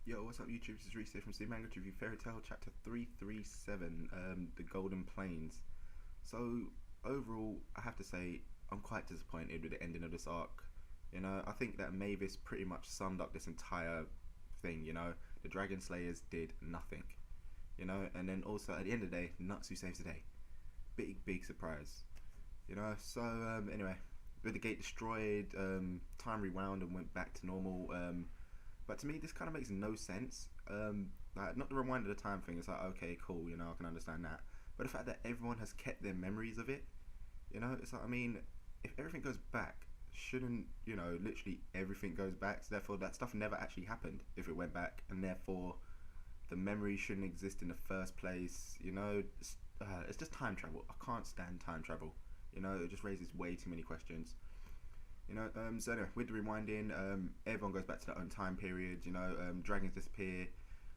Yo, what's up YouTube? This is Reese here from Steve Manga to review Fairy Tail Chapter 337, The Golden Plains. So, overall, I have to say, I'm quite disappointed with the ending of this arc. I think that Mavis pretty much summed up this entire thing. The Dragon Slayers did nothing, and then also, at the end of the day, Natsu saves the day. Big, big surprise, anyway, with the gate destroyed, time rewound and went back to normal. But to me, this kind of makes no sense. Like, not the rewind of the time thing. It's like, okay, cool, I can understand that. But the fact that everyone has kept their memories of it, it's like, I mean, if everything goes back, shouldn't, literally everything goes back. So therefore, that stuff never actually happened if it went back, and therefore, the memory shouldn't exist in the first place. It's just time travel. I can't stand time travel. It just raises way too many questions. So anyway, with the rewinding, everyone goes back to their own time period. Dragons disappear,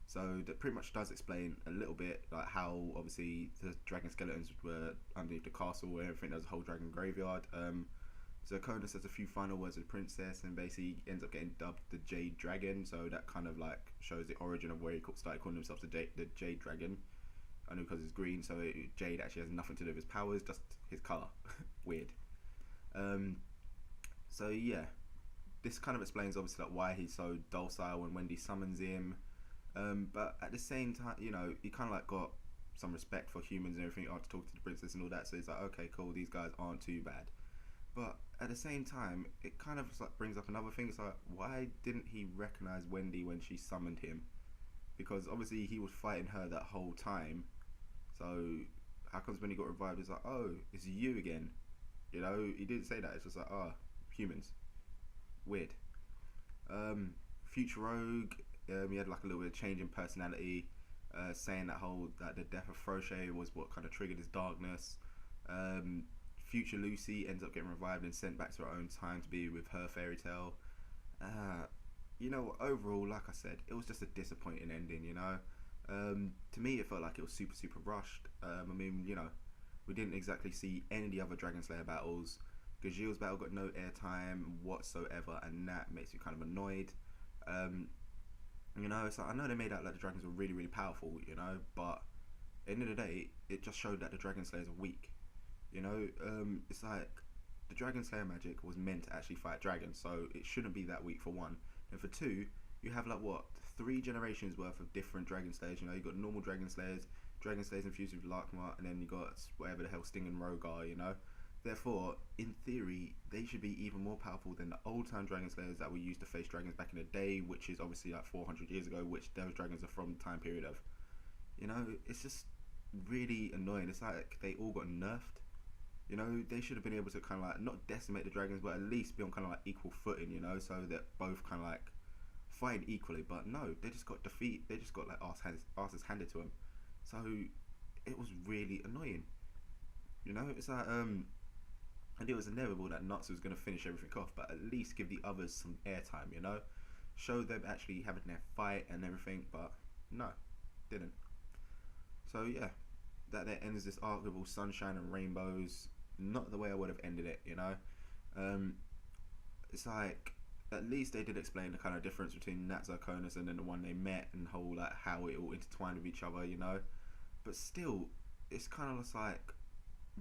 so that pretty much does explain a little bit like how obviously the dragon skeletons were underneath the castle where everything. There's a whole dragon graveyard. So Kona says a few final words to the princess and basically ends up getting dubbed the Jade Dragon. So that kind of like shows the origin of where he started calling himself the Jade Dragon. I know because it's green, so Jade actually has nothing to do with his powers, just his color. Weird. So yeah, this kind of explains obviously like why he's so docile when Wendy summons him. But at the same time, he kind of like got some respect for humans and everything after talking to the princess and all that. So he's like, okay, cool, these guys aren't too bad. But at the same time, it kind of just like brings up another thing. It's like, why didn't he recognize Wendy when she summoned him? Because obviously he was fighting her that whole time. So how comes when he got revived, it's like, oh, it's you again? He didn't say that. It's just like, oh, humans. Weird. Future Rogue, he had like a little bit of change in personality, saying that the death of Froche was what kind of triggered his darkness. Future Lucy ends up getting revived and sent back to her own time to be with her fairy tale. Overall, like I said, it was just a disappointing ending. To me, it felt like it was super, super rushed. We didn't exactly see any of the other Dragon Slayer battles. Gajil's battle got no airtime whatsoever, and that makes me kind of annoyed. So I know they made out like the dragons were really, really powerful, but at the end of the day, it just showed that the Dragon Slayers are weak. It's like the Dragon Slayer magic was meant to actually fight dragons, so it shouldn't be that weak for one. And for two, you have like what, 3 generations worth of different Dragon Slayers. You got normal Dragon Slayers infused with Larkma, and then you got whatever the hell Sting and Rogue are. Therefore, in theory, they should be even more powerful than the old-time Dragon Slayers that were used to face dragons back in the day, which is obviously like 400 years ago, which those dragons are from the time period of. It's just really annoying. It's like they all got nerfed. They should have been able to kind of like not decimate the dragons, but at least be on kind of like equal footing, so that both kind of like fight equally. But no, they just got defeat. They just got like asses handed to them. So it was really annoying. It's like and it was inevitable that Natsu was going to finish everything off, but at least give the others some airtime. Show them actually having their fight and everything. But no, didn't. So yeah, that ends this arc with all sunshine and rainbows. Not the way I would have ended it. It's like at least they did explain the kind of difference between Nat Zarkonis and then the one they met, and whole like how it all intertwined with each other. But still, it's kind of just like,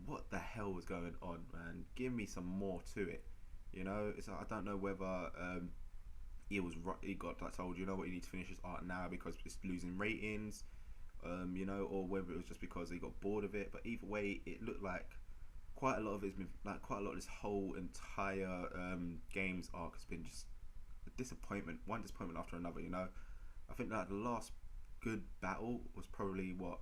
what the hell was going on, man? Give me some more to it. It's like, I don't know whether he got like told, what, you need to finish this arc now because it's losing ratings, or whether it was just because he got bored of it. But either way, it looked like quite a lot of this whole entire games arc has been just a disappointment, one disappointment after another. I think that the last good battle was probably what,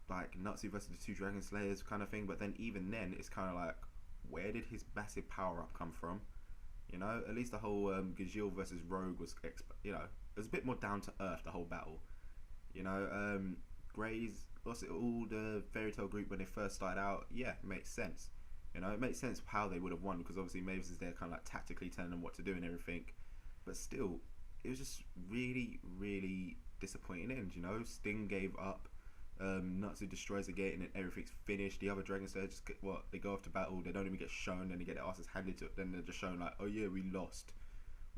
like Natsu versus the 2 Dragon Slayers kind of thing. But then even then, it's kind of like, where did his massive power up come from? At least the whole Gajil versus Rogue was, it was a bit more down to earth, the whole battle. Grays, what's it, all the Fairy Tail group when they first started out, yeah, it makes sense. It makes sense how they would have won, because obviously Mavis is there kind of like tactically telling them what to do and everything. But still, it was just really, really disappointing end. Sting gave up. Natsu destroys the gate and then everything's finished. The other Dragon Slayer just they go off to battle, they don't even get shown, then they get their asses handed to it, then they're just shown like, oh yeah, we lost.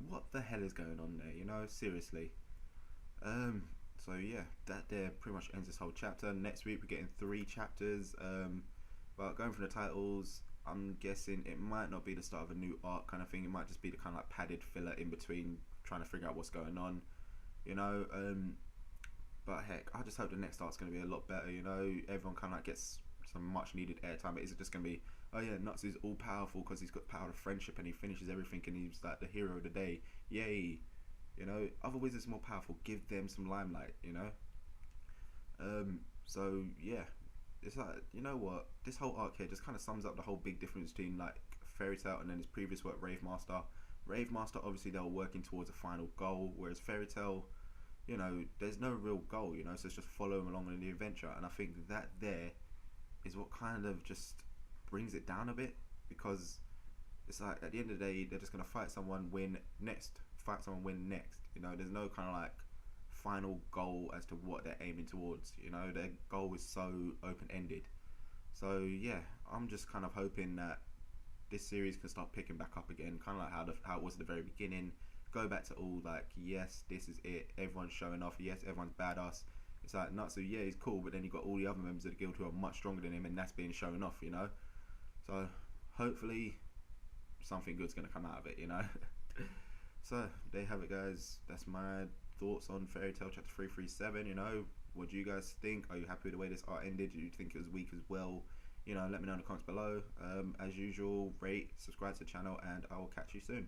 What the hell is going on there? Seriously. Um, so yeah, that there pretty much ends this whole chapter. Next week we're getting 3 chapters. But going from the titles, I'm guessing it might not be the start of a new arc kind of thing. It might just be the kind of like padded filler in between, trying to figure out what's going on. You know. But heck, I just hope the next arc's going to be a lot better. You know, everyone kind of like gets some much needed airtime. It isn't just going to be, oh yeah, Natsu's all powerful because he's got the power of friendship and he finishes everything and he's like the hero of the day. Yay! You know, other wizards are more powerful. Give them some limelight. You know. So yeah, it's like, you know what, this whole arc here just kind of sums up the whole big difference between like Fairy Tail and then his previous work, Rave Master. Rave Master, obviously they were working towards a final goal, whereas Fairy Tail, you know, there's no real goal, you know, so it's just following along in the adventure. And I think that there is what kind of just brings it down a bit, because it's like at the end of the day they're just gonna fight someone, win next, fight someone, win next. You know, there's no kind of like final goal as to what they're aiming towards. You know, their goal is so open ended. So yeah, I'm just kind of hoping that this series can start picking back up again, kind of like how it was at the very beginning. Go back to all like, yes, this is it. Everyone's showing off. Yes, everyone's badass. It's like Natsu, yeah, he's cool, but then you got all the other members of the guild who are much stronger than him, and that's being shown off. You know, so hopefully something good's gonna come out of it. You know. So there you have it, guys. That's my thoughts on Fairy Tail chapter 337. You know, what do you guys think? Are you happy with the way this art ended? Do you think it was weak as well? You know, let me know in the comments below. As usual, rate, subscribe to the channel, and I will catch you soon.